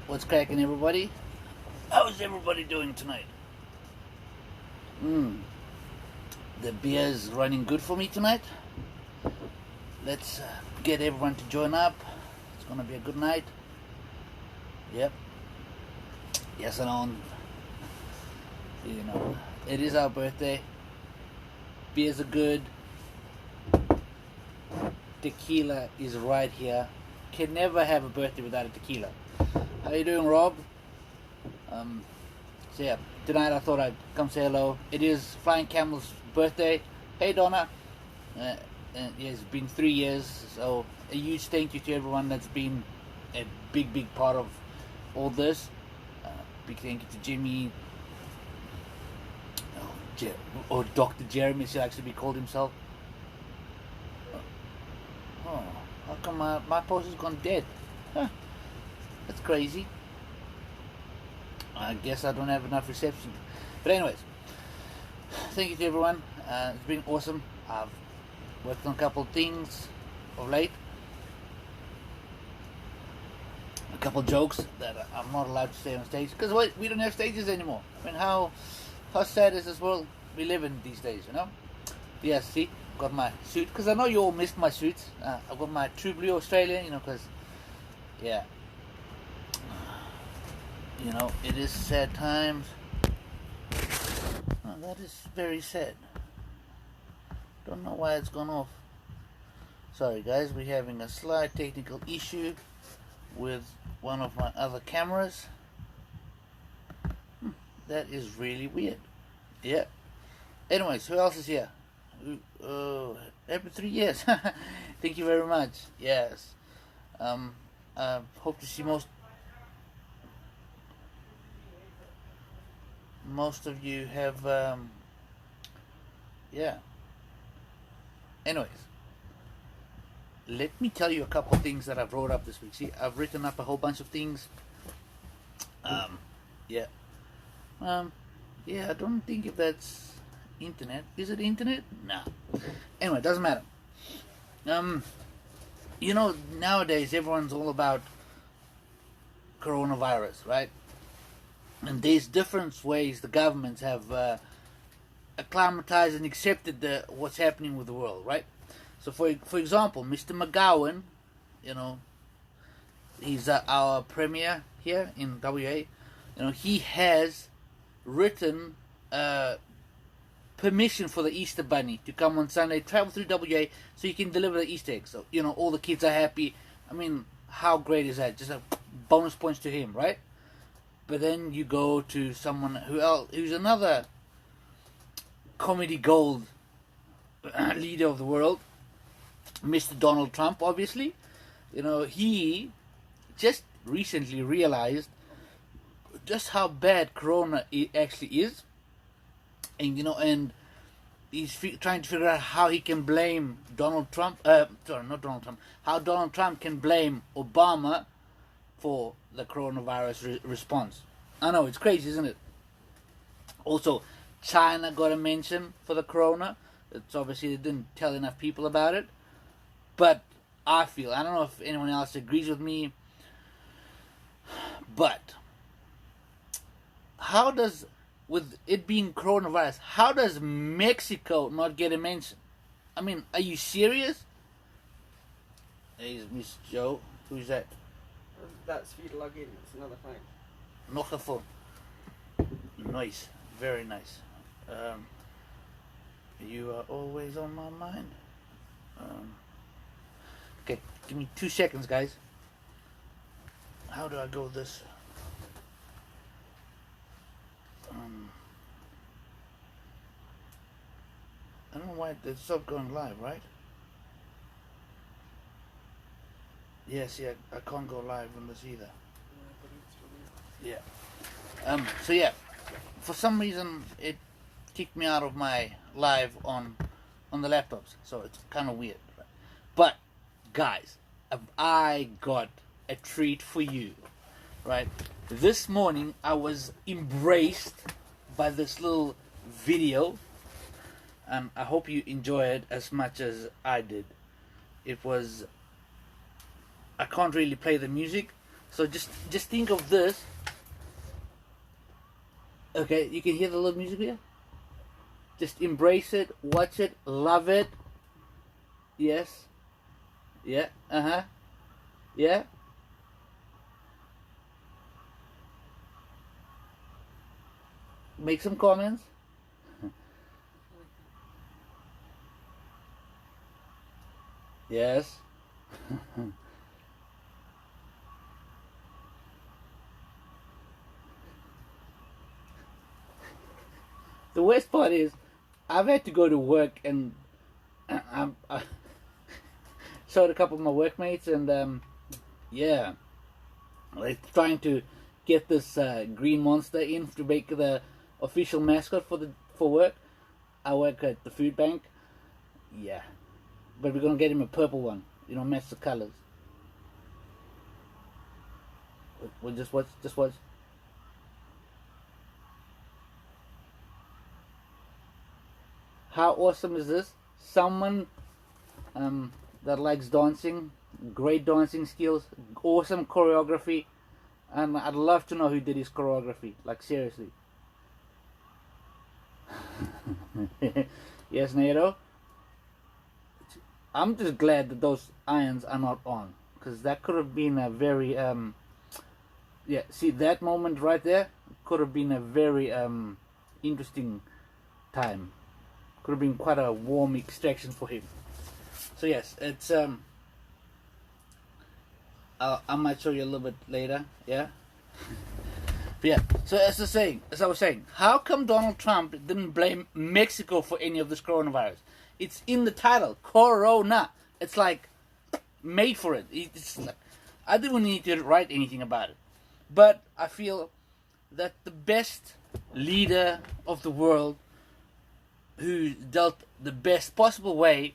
What's cracking, everybody? How's everybody doing tonight? The beer's running good for me tonight. Let's get everyone to join up. It's gonna be a good night. Yep. Yes and on. You know, it is our birthday. Beers are good. Tequila is right here. Can never have a birthday without a tequila. How you doing, Rob? So yeah, tonight I thought I'd come say hello. It is Flying Camel's birthday. Hey Donna. Yeah, it's been 3 years, so a huge thank you to everyone that's been a big part of all this. Big thank you to Jimmy, or Dr. Jeremy, as he likes to be called himself. Oh, how come my post has gone dead? Huh, that's crazy. I guess I don't have enough reception. But anyways, thank you to everyone. It's been awesome. I've worked on a couple of things of late. A couple of jokes that I'm not allowed to say on stage. Because we don't have stages anymore. I mean, how sad is this world we live in these days, you know? Yeah, see, got my suit. Because I know you all missed my suits. I've got my True Blue Australian, you know, because, yeah. You know, it is sad times. Oh, that is very sad. Don't know why it's gone off. Sorry guys, we're having a slight technical issue with one of my other cameras. That is really weird. Yeah. Anyways, who else is here? Every 3 years. Thank you very much. Yes. I hope to see most of you have yeah. Anyways, let me tell you a couple of things that I've wrote up this week. See, I've written up a whole bunch of things. Yeah. Yeah, I don't think if that's internet. Is it internet? No. Anyway, it doesn't matter. You know, nowadays everyone's all about coronavirus, right? And there's different ways the governments have acclimatized and accepted what's happening with the world, right? So, for example, Mr. McGowan, you know, he's our premier here in WA. You know, he has written permission for the Easter Bunny to come on Sunday, travel through WA, so he can deliver the Easter egg. So, you know, all the kids are happy. I mean, how great is that? Just a bonus points to him, right? But then you go to someone who's another comedy gold leader of the world, Mr. Donald Trump, obviously. You know, he just recently realized just how bad Corona actually is. And, you know, and he's trying to figure out how he can blame Donald Trump. Sorry, not Donald Trump. How Donald Trump can blame Obama for the coronavirus response. I know, it's crazy, isn't it? Also, China got a mention for the corona. It's obviously they didn't tell enough people about it. But I don't know if anyone else agrees with me, but with it being coronavirus, how does Mexico not get a mention? I mean, are you serious? Hey, Miss Joe. Who's that? That's for you to log in. It's another phone. Nog een phone. Nice. Very nice. You are always on my mind. Okay, give me 2 seconds, guys. How do I go this? I don't know why it's stopped going live, right? Yes, yeah, I can't go live on this either. Yeah. So yeah, for some reason it kicked me out of my live on the laptops, so it's kind of weird. But guys, I got a treat for you, right? This morning I was embraced by this little video, and I hope you enjoy it as much as I did. It was, I can't really play the music, So just think of this. Okay, you can hear the little music here. Just embrace it, watch it, love it. Yes. Yeah. Yeah. Make some comments. Yes. The worst part is, I've had to go to work and I showed a couple of my workmates and yeah, they're trying to get this green monster in to make the official mascot for work. I work at the food bank. Yeah, but we're gonna get him a purple one. You know, match the colors. We'll just watch. Just watch. How awesome is this? Someone that likes dancing, great dancing skills, awesome choreography, and I'd love to know who did his choreography. Like seriously. Yes, Nato. I'm just glad that those irons are not on, because that could have been a very yeah. See that moment right there could have been a very interesting time. Could have been quite a warm extraction for him. So yes, it's I might show you a little bit later. Yeah. But yeah. So as I was saying, how come Donald Trump didn't blame Mexico for any of this coronavirus? It's in the title, Corona. It's like made for it. It's like, I didn't need to write anything about it, but I feel that the best leader of the world, who dealt the best possible way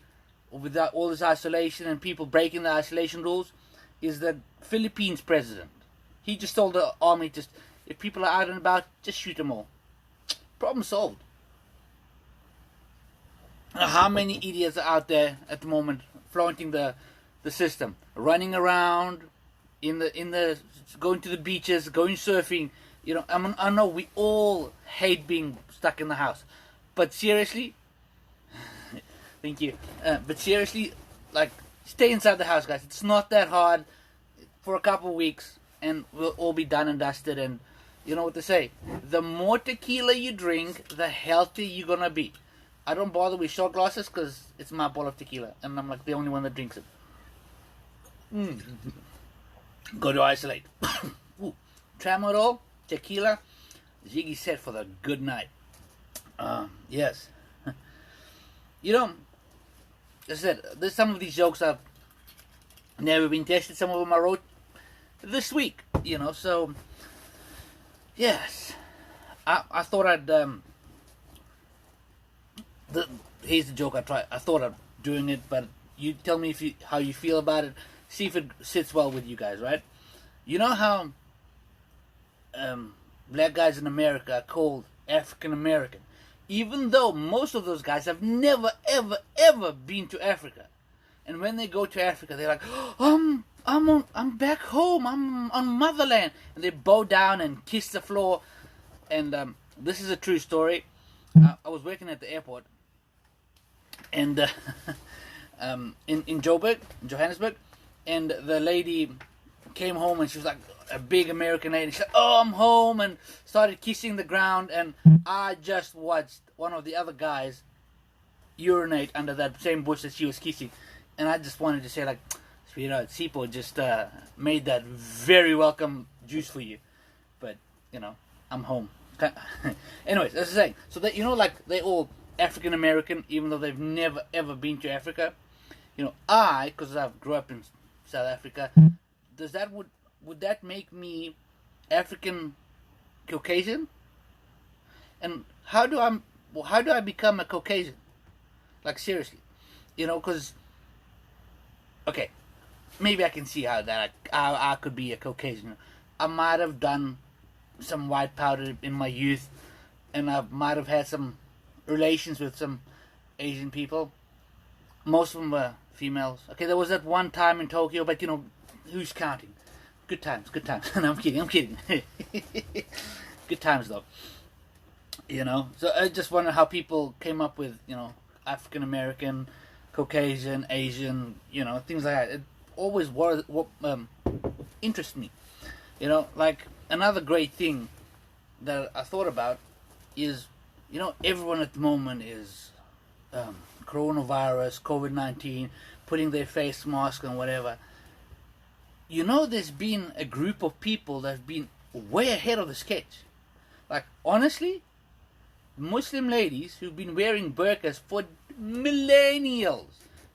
without all this isolation and people breaking the isolation rules, is the Philippines president. He just told the army, just if people are out and about, just shoot them all. Problem solved. How many idiots are out there at the moment flaunting the system, running around in the going to the beaches, going surfing? You know, I know we all hate being stuck in the house, but seriously, thank you. But seriously, like, stay inside the house, guys. It's not that hard for a couple of weeks, and we'll all be done and dusted. And you know what they say: the more tequila you drink, the healthier you're gonna be. I don't bother with shot glasses because it's my bottle of tequila, and I'm like the only one that drinks it. Go to isolate. Ooh, Tramadol, tequila, Ziggy set for the good night. Yes. You know, as I said, there's some of these jokes have never been tested. Some of them I wrote this week. You know, so yes, I thought I'd here's the joke I thought of doing it, but you tell me how you feel about it. See if it sits well with you guys, right? You know how black guys in America are called African American, even though most of those guys have never, ever, ever been to Africa. And when they go to Africa, they're like, oh, I'm back home. I'm on motherland, and they bow down and kiss the floor. And this is a true story. I was working at the airport, and in Johannesburg, and the lady came home, and she was like a big American lady. She said, "Oh, I'm home," and started kissing the ground. And I just watched one of the other guys urinate under that same bush that she was kissing, and I just wanted to say, like, sweetheart, Sipo just made that very welcome juice for you, but you know, I'm home. Anyways, as I was saying, so that, you know, like, they're all African American, even though they've never ever been to Africa. You know, because I grew up in South Africa, would that make me African Caucasian? And how do I become a Caucasian? Like, seriously, you know, because okay, maybe I can see how I could be a Caucasian. I might have done some white powder in my youth, and I might have had some relations with some Asian people. Most of them were females. Okay, there was that one time in Tokyo, but you know, who's counting? Good times, good times. No, I'm kidding. Good times though. You know, so I just wonder how people came up with, you know, African American, Caucasian, Asian, you know, things like that. It always was what interests me. You know, like another great thing that I thought about is, you know, everyone at the moment is coronavirus, COVID-19, putting their face mask and whatever. You know, there's been a group of people that have been way ahead of the sketch. Like, honestly, Muslim ladies who've been wearing burqas for millennials,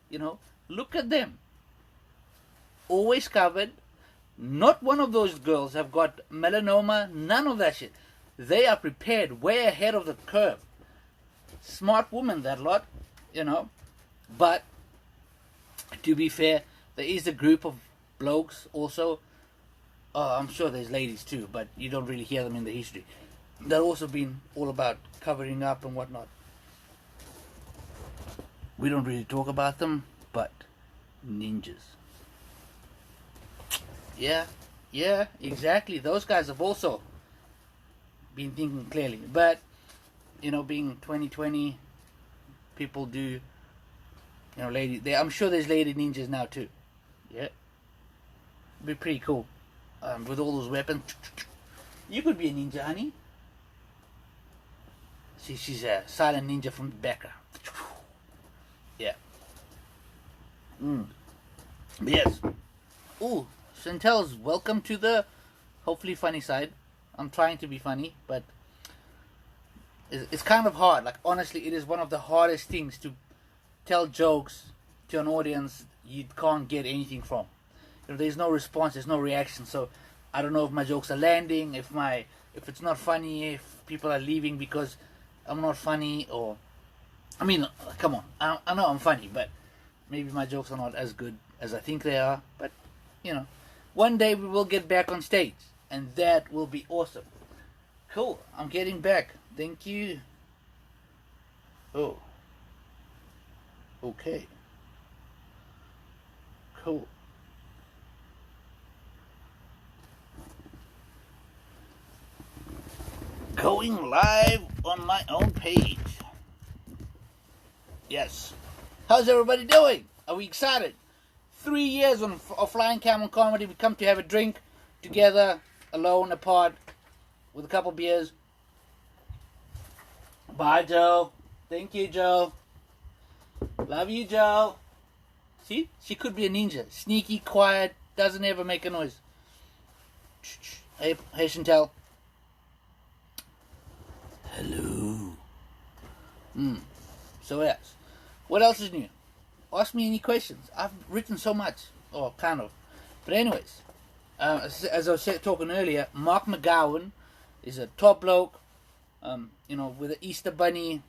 you know, look at them. Always covered. Not one of those girls have got melanoma, none of that shit. They are prepared, way ahead of the curve. Smart woman, that lot, you know. But, to be fair, there is a group of blokes also. Oh, I'm sure there's ladies too, but you don't really hear them in the history. They've also been all about covering up and whatnot. We don't really talk about them, but ninjas. Yeah, exactly. Those guys have also been thinking clearly. But, you know, being 2020, people do, you know, I'm sure there's lady ninjas now too. Yeah. Be pretty cool. With all those weapons. You could be a ninja, honey. See, she's a silent ninja from the background. Yeah. Yes. Ooh, Chantel's welcome to the hopefully funny side. I'm trying to be funny, but it's kind of hard. Like, honestly, it is one of the hardest things to tell jokes to an audience you can't get anything from. You know, there's no response, there's no reaction. So I don't know if my jokes are landing, if it's not funny, if people are leaving because I'm not funny, or I mean, come on, I know I'm funny, but maybe my jokes are not as good as I think they are. But you know, one day we will get back on stage, and that will be awesome. Cool, I'm getting back. Thank you. Oh, okay, cool. Going live on my own page. Yes. How's everybody doing? Are we excited? 3 years of Flying Camel Comedy. We come to have a drink together, alone, apart, with a couple beers. Bye, Joe. Thank you, Joe. Love you, Joe. See? She could be a ninja. Sneaky, quiet, doesn't ever make a noise. Hey, Chantel. Hello. So yes. What else is new? Ask me any questions. I've written so much. Or kind of. But anyways. As I was talking earlier, Mark McGowan is a top bloke. You know, with the Easter Bunny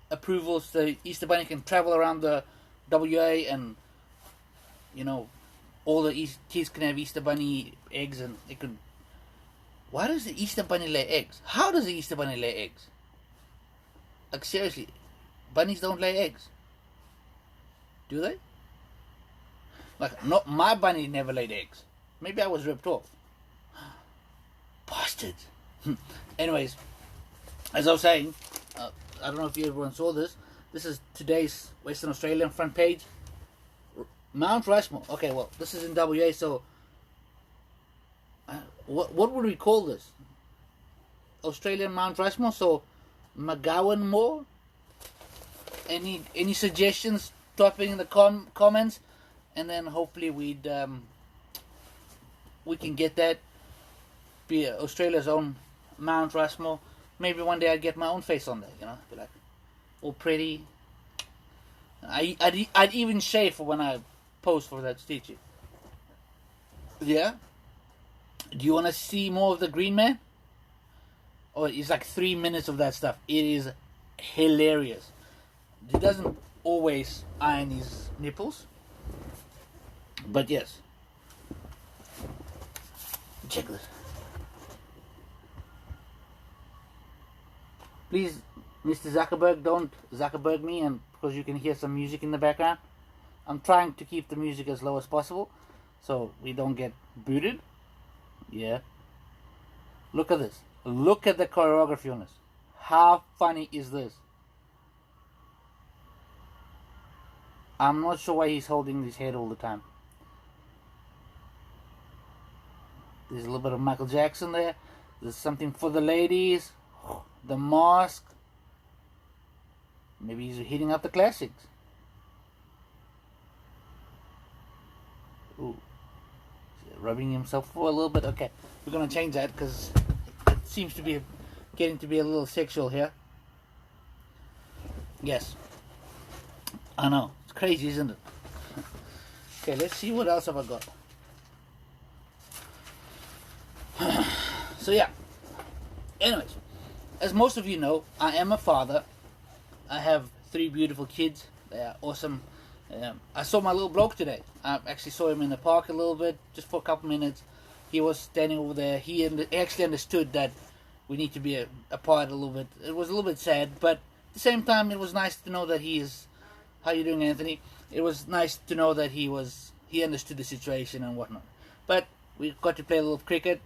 approvals. The Easter Bunny can travel around the WA and, you know, all the kids can have Easter Bunny eggs and it can... Why does the Easter Bunny lay eggs? How does the Easter Bunny lay eggs? Like, seriously, bunnies don't lay eggs. Do they? Like, not my bunny never laid eggs. Maybe I was ripped off. Bastards. Anyways, as I was saying, I don't know if everyone saw this. This is today's Western Australian front page. Mount Rushmore. Okay, well, this is in WA, so... What would we call this? Australian Mount Rushmore? So, McGowan Moore? Any suggestions? Drop it in the comments, and then hopefully we can get that. Be Australia's own Mount Rushmore. Maybe one day I'd get my own face on there, you know, be like all pretty. I'd even shave for when I post for that statue. Yeah. Do you want to see more of the Green Man? Oh, it's like 3 minutes of that stuff. It is hilarious. He doesn't always iron his nipples. But yes. Check this. Please, Mr. Zuckerberg, don't Zuckerberg me, and because you can hear some music in the background. I'm trying to keep the music as low as possible. so we don't get booted. Yeah. Look at this. Look at the choreography on this. How funny is this? I'm not sure why he's holding his head all the time. There's a little bit of Michael Jackson there. There's something for the ladies. The mask. Maybe he's hitting up the classics. Ooh. Rubbing himself for a little bit. Okay, we're going to change that because it seems to be getting to be a little sexual here. Yes. I know. It's crazy, isn't it? Okay, let's see what else have I got. So yeah. Anyways, as most of you know, I am a father. I have 3 beautiful kids. They are awesome. I saw my little bloke today. I actually saw him in the park a little bit, just for a couple minutes. He was standing over there. He actually understood that we need to be apart a little bit. It was a little bit sad, but at the same time, it was nice to know that he is. How you doing, Anthony? It was nice to know that he understood the situation and whatnot. But we got to play a little cricket.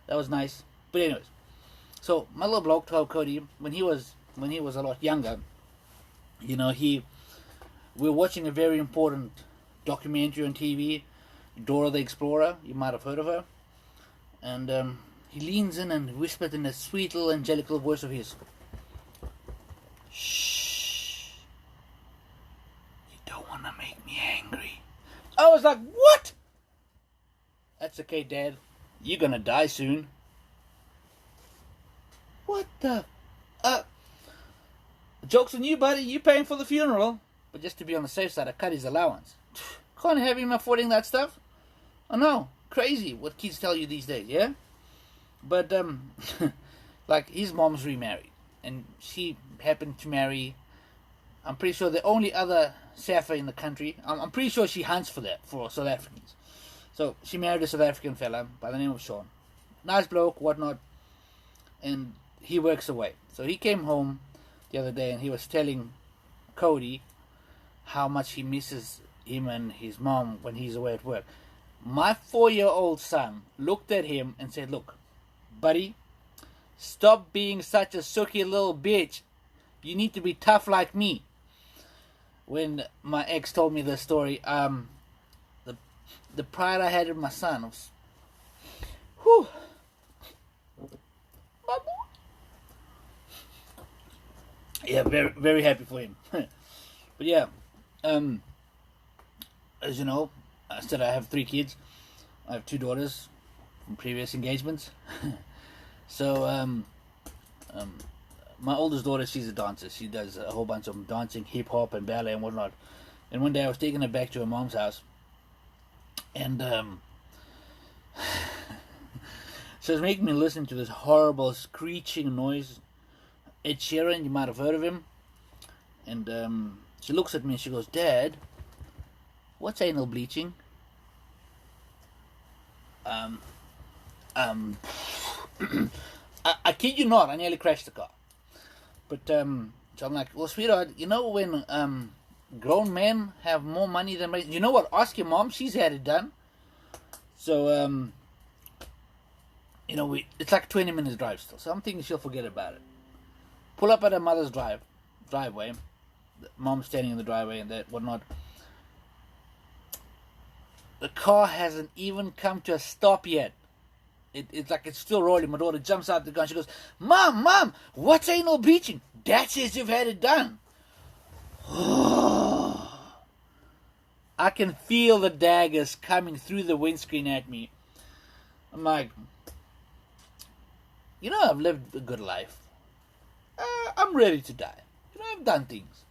That was nice. But anyways, so my little bloke told Cody when he was a lot younger. You know, we're watching a very important documentary on TV, Dora the Explorer. You might have heard of her. And he leans in and whispers in a sweet little angelical voice of his, "Shh. You don't want to make me angry." I was like, "What?" "That's okay, Dad. You're going to die soon." What the? Joke's on you, buddy. You paying for the funeral. But just to be on the safe side, I cut his allowance. Can't have him affording that stuff. I know. Crazy what kids tell you these days, yeah? But, like, his mom's remarried. And she happened to marry, I'm pretty sure, the only other Safa in the country. I'm pretty sure she hunts for South Africans. So, she married a South African fella by the name of Sean. Nice bloke, whatnot. And he works away. So, he came home the other day and he was telling Cody how much he misses him and his mom when he's away at work. My 4-year-old son looked at him and said, "Look, buddy, stop being such a sooky little bitch. You need to be tough like me." When my ex told me this story, the pride I had in my son was, whew. Yeah, very, very happy for him. But yeah, as you know, I said I have 3 kids. I have 2 daughters from previous engagements. So, my oldest daughter, she's a dancer. She does a whole bunch of dancing, hip-hop and ballet and whatnot. And one day I was taking her back to her mom's house. And she was making me listen to this horrible screeching noise. Ed Sheeran, you might have heard of him. And she looks at me and she goes, "Dad, what's anal bleaching?" I kid you not, I nearly crashed the car. But so I'm like, "Well, sweetheart, you know when grown men have more money than you know what? Ask your mom. She's had it done." So you know, it's like a 20 minutes drive still. So I'm thinking she'll forget about it. Pull up at her mother's driveway. Mom's standing in the driveway and that whatnot. The car hasn't even come to a stop yet. It's like it's still rolling. My daughter jumps out the car and she goes, Mom, what's anal bleaching? Dad says you've had it done." I can feel the daggers coming through the windscreen at me. I'm like, you know, I've lived a good life. I'm ready to die. You know, I've done things.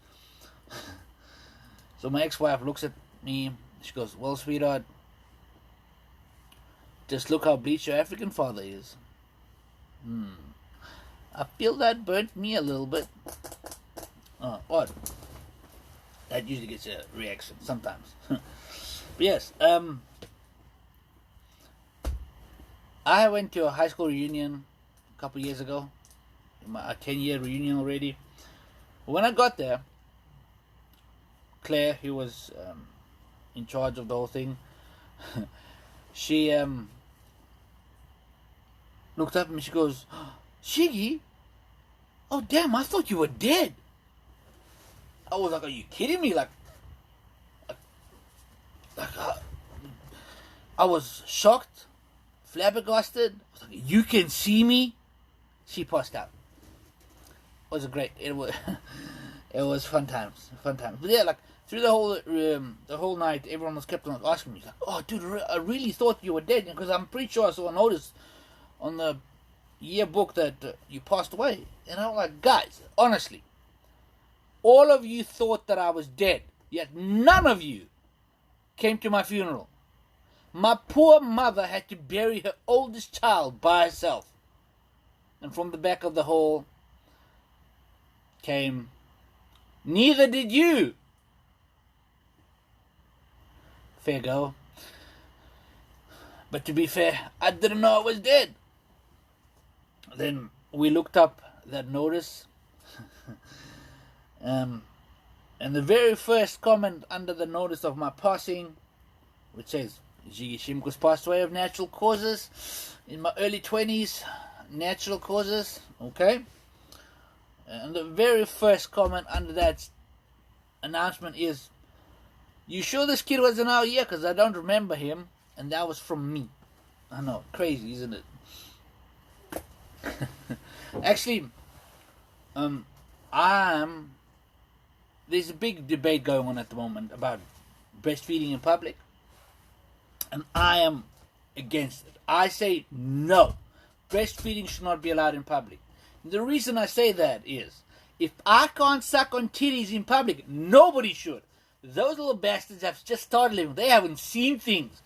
So my ex-wife looks at me. She goes, "Well, sweetheart, just look how bleached your African father is." I feel that burnt me a little bit. Odd. That usually gets a reaction sometimes. But yes, I went to a high school reunion a couple years ago. A 10-year reunion already. When I got there, Claire, who was in charge of the whole thing, she looked up at me. She goes, "Shiggy, oh damn! I thought you were dead." I was like, "Are you kidding me?" I was shocked, flabbergasted. I was like, "You can see me?" She passed out. It was great. It was it was fun times. But yeah, like through the whole night, everyone was kept on asking me, like, "Oh, dude, I really thought you were dead," because I'm pretty sure I saw a notice on the yearbook that you passed away. And I'm like, guys, honestly, all of you thought that I was dead, yet none of you came to my funeral. My poor mother had to bury her oldest child by herself. And from the back of the hall came, "Neither did you." Fair go. But to be fair, I didn't know I was dead. Then we looked up that notice. And the very first comment under the notice of my passing, which says, "Jiggy Shimkus passed away of natural causes in my early 20s. Natural causes." Okay. And the very first comment under that announcement is, "You sure this kid wasn't out here? Because I don't remember him." And that was from me. I know, crazy, isn't it? Actually, there's a big debate going on at the moment about breastfeeding in public, and I am against it. I say no. Breastfeeding should not be allowed in public. The reason I say that is, if I can't suck on titties in public, nobody should. Those little bastards have just started living. They haven't seen things.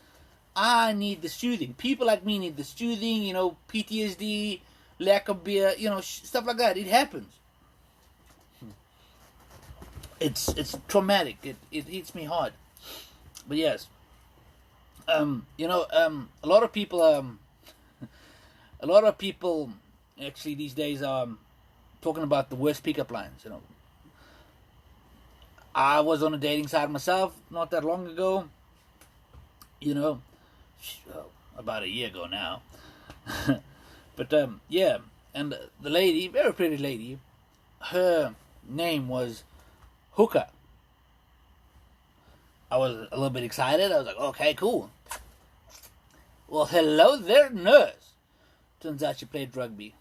I need the soothing. People like me need the soothing, PTSD, lack of beer, stuff like that. It happens. It's traumatic. It hits me hard. But yes. A lot of people actually these days are talking about the worst pickup lines. I was on a dating site myself not that long ago. About a year ago now. But yeah, and the lady, very pretty lady, her name was Hooker. I was a little bit excited. I was like, okay, cool. Well, hello there, nurse. Turns out she played rugby.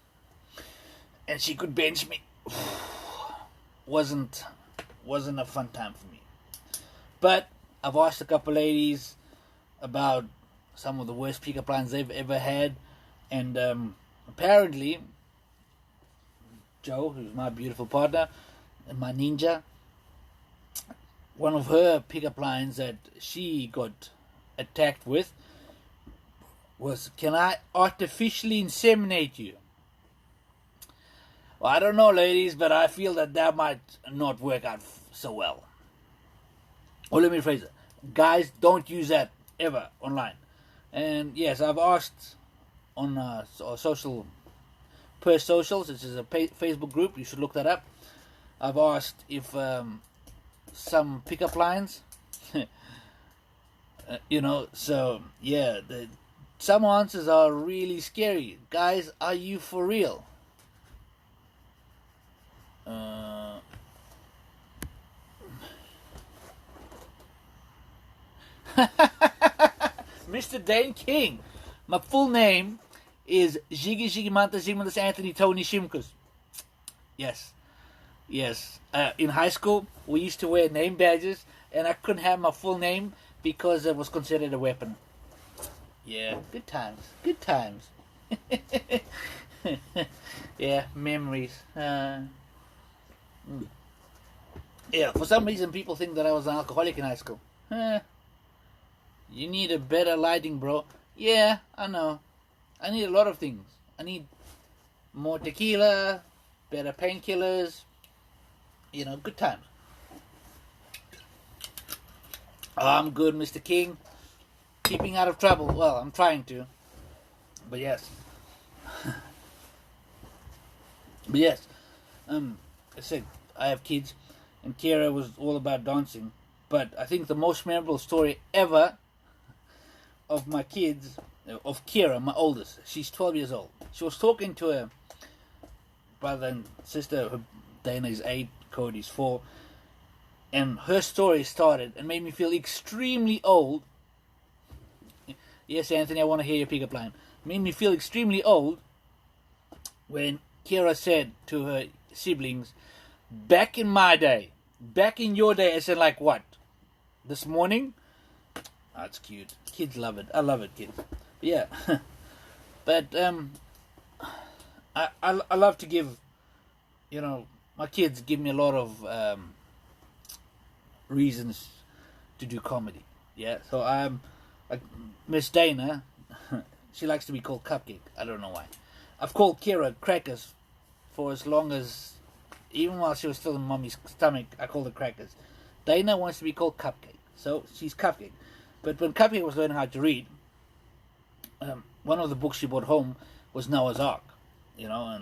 And she could bench me. Wasn't a fun time for me. But I've asked a couple ladies about some of the worst pickup lines they've ever had. And apparently, Jo, who's my beautiful partner, and my ninja, one of her pickup lines that she got attacked with was, "Can I artificially inseminate you?" Well, I don't know, ladies, but I feel that might not work out so well. Or let me rephrase it. Guys, don't use that ever online. And yes, I've asked on socials, which is a Facebook group. You should look that up. I've asked if some pickup lines, so yeah, some answers are really scary. Guys, are you for real? Mr. Dane King. My full name is Jiggy Manta Zigmundus Anthony Tony Shimkus. Yes. In high school, we used to wear name badges, and I couldn't have my full name because it was considered a weapon. Yeah, good times. Yeah, memories. Yeah, for some reason people think that I was an alcoholic in high school. You need a better lighting, bro. Yeah, I know. I need a lot of things. I need more tequila, better painkillers, good times. I'm good, Mr. King. Keeping out of trouble. Well, I'm trying to. But yes. I said, I have kids, and Kira was all about dancing. But I think the most memorable story ever of my kids, of Kira, my oldest. She's 12 years old. She was talking to her brother and sister. Dana is 8, Cody's 4. And her story started and made me feel extremely old. Yes, Anthony, I want to hear your pickup line. Made me feel extremely old when Kira said to her siblings, back in my day, back in your day, I said, like what? This morning? Oh, it's cute. Kids love it. I love it, kids. But yeah. But I love to give, my kids give me a lot of reasons to do comedy. Yeah. So like Miss Dana, she likes to be called Cupcake. I don't know why. I've called Kira Crackers for as long as, even while she was still in Mommy's stomach, I called her Crackers. Dana wants to be called Cupcake, so she's Cupcake. But when Cupcake was learning how to read, one of the books she brought home was Noah's Ark, and I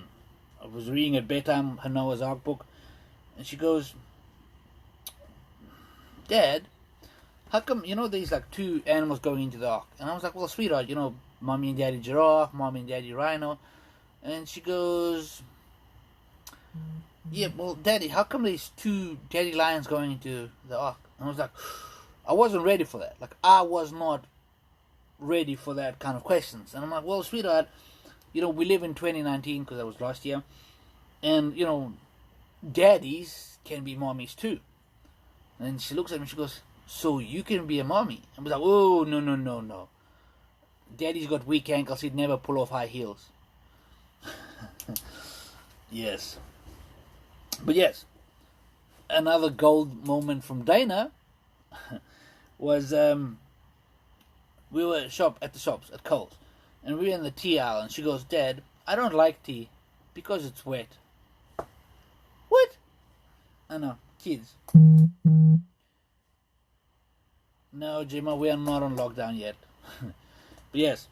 was reading at bedtime her Noah's Ark book, and she goes, Dad, how come, there's like 2 animals going into the ark? And I was like, well, sweetheart, Mommy and Daddy Giraffe, Mommy and Daddy Rhino. And she goes, yeah, well, Daddy, how come there's 2 Daddy Lions going into the ark? And I was like, I wasn't ready for that. Like, I was not ready for that kind of questions. And I'm like, well, sweetheart, we live in 2019, because that was last year. And, daddies can be mommies too. And she looks at me and she goes, so you can be a mommy? I was like, oh, no. Daddy's got weak ankles. He'd never pull off high heels. Yes. But yes, another gold moment from Dana was we were at the shops at Coles, and we were in the tea aisle, and she goes, Dad, I don't like tea because it's wet. What? I know, kids. No, Gemma, we are not on lockdown yet. But yes,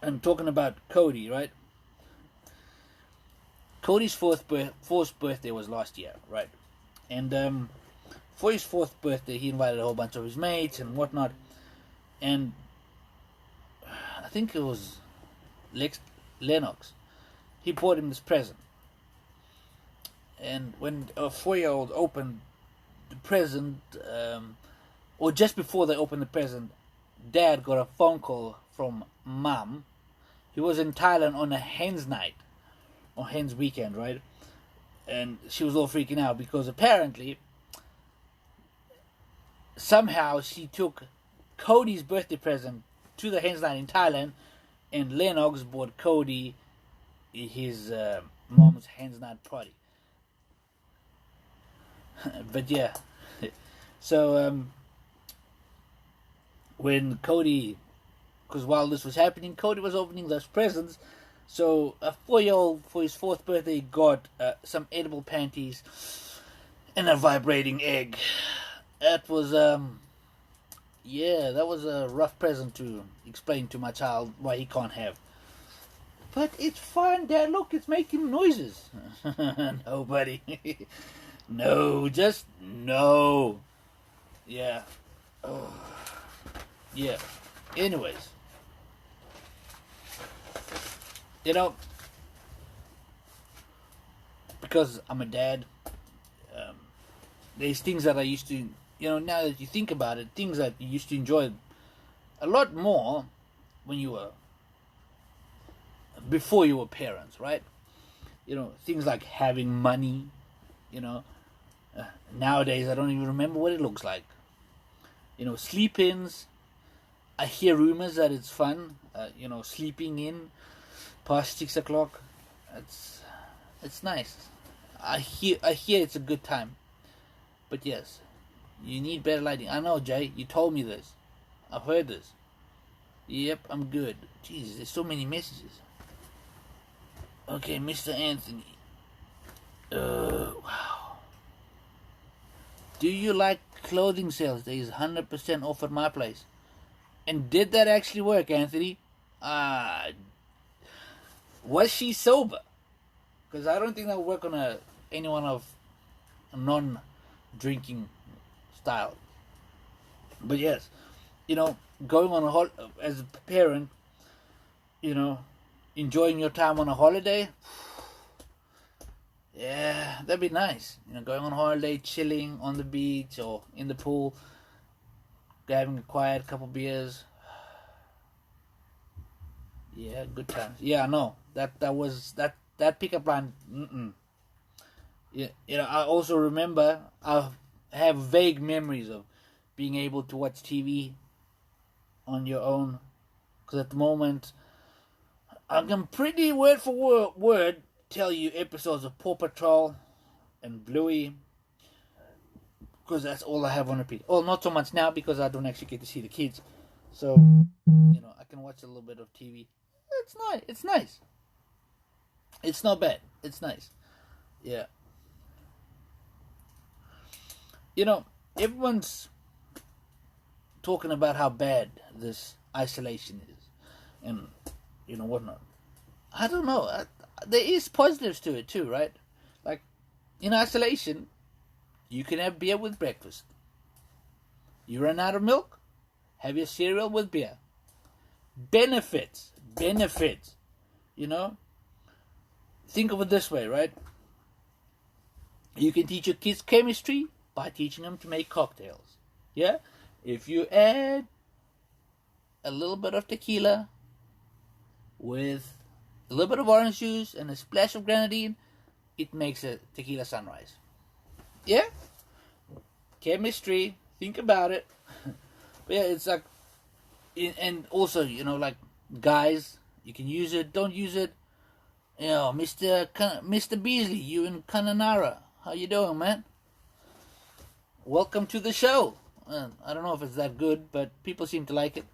and talking about Cody, right? Cody's fourth birthday was last year, right? And for his 4th birthday, he invited a whole bunch of his mates and whatnot. And I think it was Lennox. He bought him this present. And when a 4-year-old opened the present, or just before they opened the present, Dad got a phone call from Mum. He was in Thailand on a hen's night, or hen's weekend, right? And she was all freaking out because apparently, somehow she took Cody's birthday present to the hen's night in Thailand, and Lennox bought Cody his mom's hen's night party. But yeah, so when Cody, because while this was happening, Cody was opening those presents. So a 4-year-old for his 4th birthday got some edible panties and a vibrating egg. That was that was a rough present to explain to my child why he can't have. But it's fine, Dad. Look, it's making noises. No, buddy. No, just no. Yeah. Oh. Yeah. Anyways. Because I'm a dad, there's things that I used to, now that you think about it, things that you used to enjoy a lot more when you were, before you were parents, right? Things like having money, nowadays I don't even remember what it looks like. Sleep-ins, I hear rumors that it's fun, sleeping in past 6 o'clock. It's nice. I hear it's a good time. But yes, you need better lighting. I know, Jay, you told me this. I've heard this. Yep, I'm good. Jeez, there's so many messages. Okay, Mr. Anthony. Wow. Do you like clothing sales? There is 100% off at my place. And did that actually work, Anthony? Was she sober? Because I don't think that would work on anyone of a non-drinking style. But yes, going on as a parent, you know, enjoying your time on a holiday. Yeah, that'd be nice. You know, going on holiday, chilling on the beach or in the pool, having a quiet couple beers. Yeah, good times. Yeah, no, that pickup line. Yeah, you know, I also remember I have vague memories of being able to watch TV on your own, because at the moment I can pretty word for word tell you episodes of Paw Patrol and Bluey, because that's all I have on repeat. Well, not so much now because I don't actually get to see the kids, so you know I can watch a little bit of TV. It's nice. It's nice. It's not bad. It's nice. Yeah. You know, everyone's talking about how bad this isolation is, and you know whatnot. I don't know. There is positives to it too, right? Like in isolation, you can have beer with breakfast. You run out of milk, have your cereal with beer. Benefits. You know, think of it this way, right? You can teach your kids chemistry by teaching them to make cocktails. Yeah? If you add a little bit of tequila with a little bit of orange juice and a splash of grenadine, it makes a tequila sunrise. Yeah? Chemistry. Think about it. But yeah, it's like, and also, you know, like, guys, you can use it, don't use it. You know, Mr. Beasley, you in Kununurra. How you doing, man? Welcome to the show. I don't know if it's that good, but people seem to like it.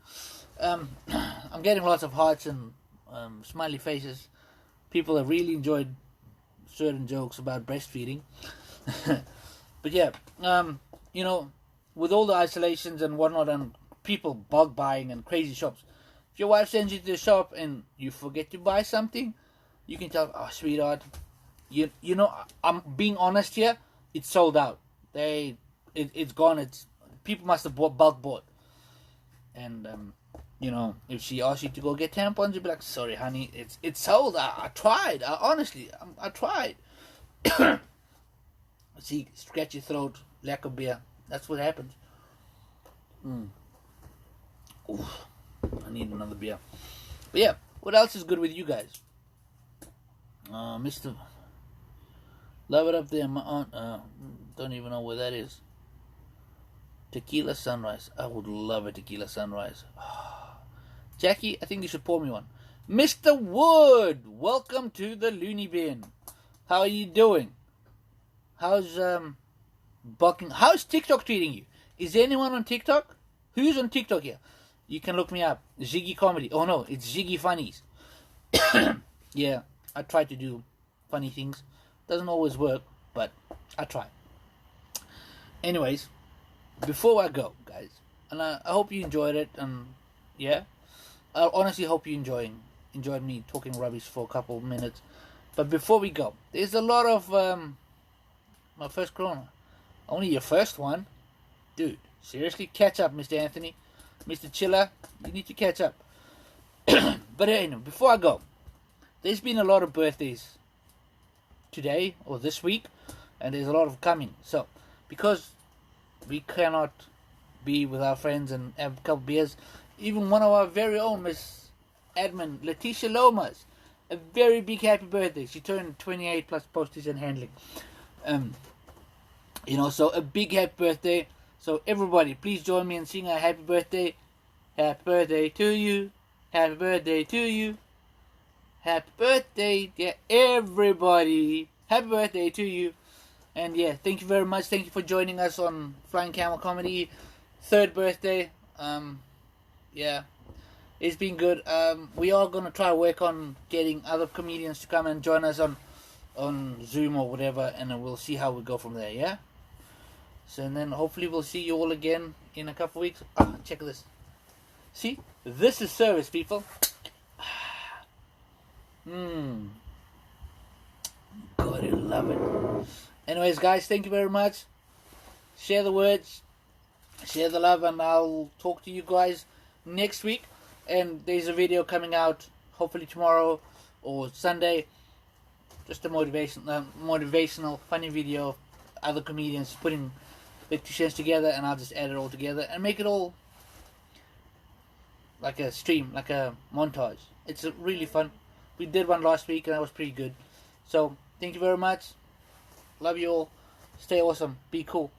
I'm getting lots of hearts and smiley faces. People have really enjoyed certain jokes about breastfeeding. But yeah, you know, with all the isolations and whatnot and people bulk buying and crazy shops, if your wife sends you to the shop and you forget to buy something, you can tell, oh, sweetheart, you know, I'm being honest here, it's sold out. It's gone. People must have bulk bought. And, you know, if she asks you to go get tampons, you'll be like, sorry, honey, it's sold. I tried. I tried. See, scratch your throat, lack of beer. That's what happens. Oof, I need another beer. But yeah, what else is good with you guys? Mr. Love it up there. My aunt, don't even know where that is. Tequila sunrise. I would love a tequila sunrise. Jackie, I think you should pour me one. Mr. Wood, welcome to the Looney Bin. How are you doing? How's how's TikTok treating you? Is there anyone on TikTok? Who's on TikTok here? You can look me up. Ziggy Comedy. Oh no, it's Ziggy Funnies. Yeah, I try to do funny things. Doesn't always work, but I try. Anyways, before I go, guys, and I hope you enjoyed it, and yeah, I honestly hope you enjoyed me talking rubbish for a couple of minutes. But before we go, there's a lot of my first corona. Only your first one? Dude, seriously, catch up, Mr. Anthony. Mr. Chiller, you need to catch up. But anyway, before I go, there's been a lot of birthdays today or this week, and there's a lot of coming. So, because we cannot be with our friends and have a couple beers, even one of our very own, Miss Admin Letitia Lomas, a very big happy birthday. She turned 28 plus postage and handling. You know, so a big happy birthday. So everybody, please join me in singing a happy birthday. Happy birthday to you. Happy birthday to you. Happy birthday, dear everybody. Happy birthday to you. And yeah, thank you very much. Thank you for joining us on Flying Camel Comedy. 3rd birthday. Yeah, it's been good. We are going to try to work on getting other comedians to come and join us on Zoom or whatever, and then we'll see how we go from there, yeah? So and then hopefully we'll see you all again in a couple of weeks. Oh, check this. See? This is service, people. God, I love it. Anyways, guys, thank you very much. Share the words, share the love, and I'll talk to you guys next week, and there's a video coming out hopefully tomorrow or Sunday. Just a motivational, funny video of other comedians putting the 2 cents together, and I'll just add it all together and make it all like a stream, like a montage. It's really fun. We did one last week and that was pretty good. So, thank you very much. Love you all. Stay awesome. Be cool.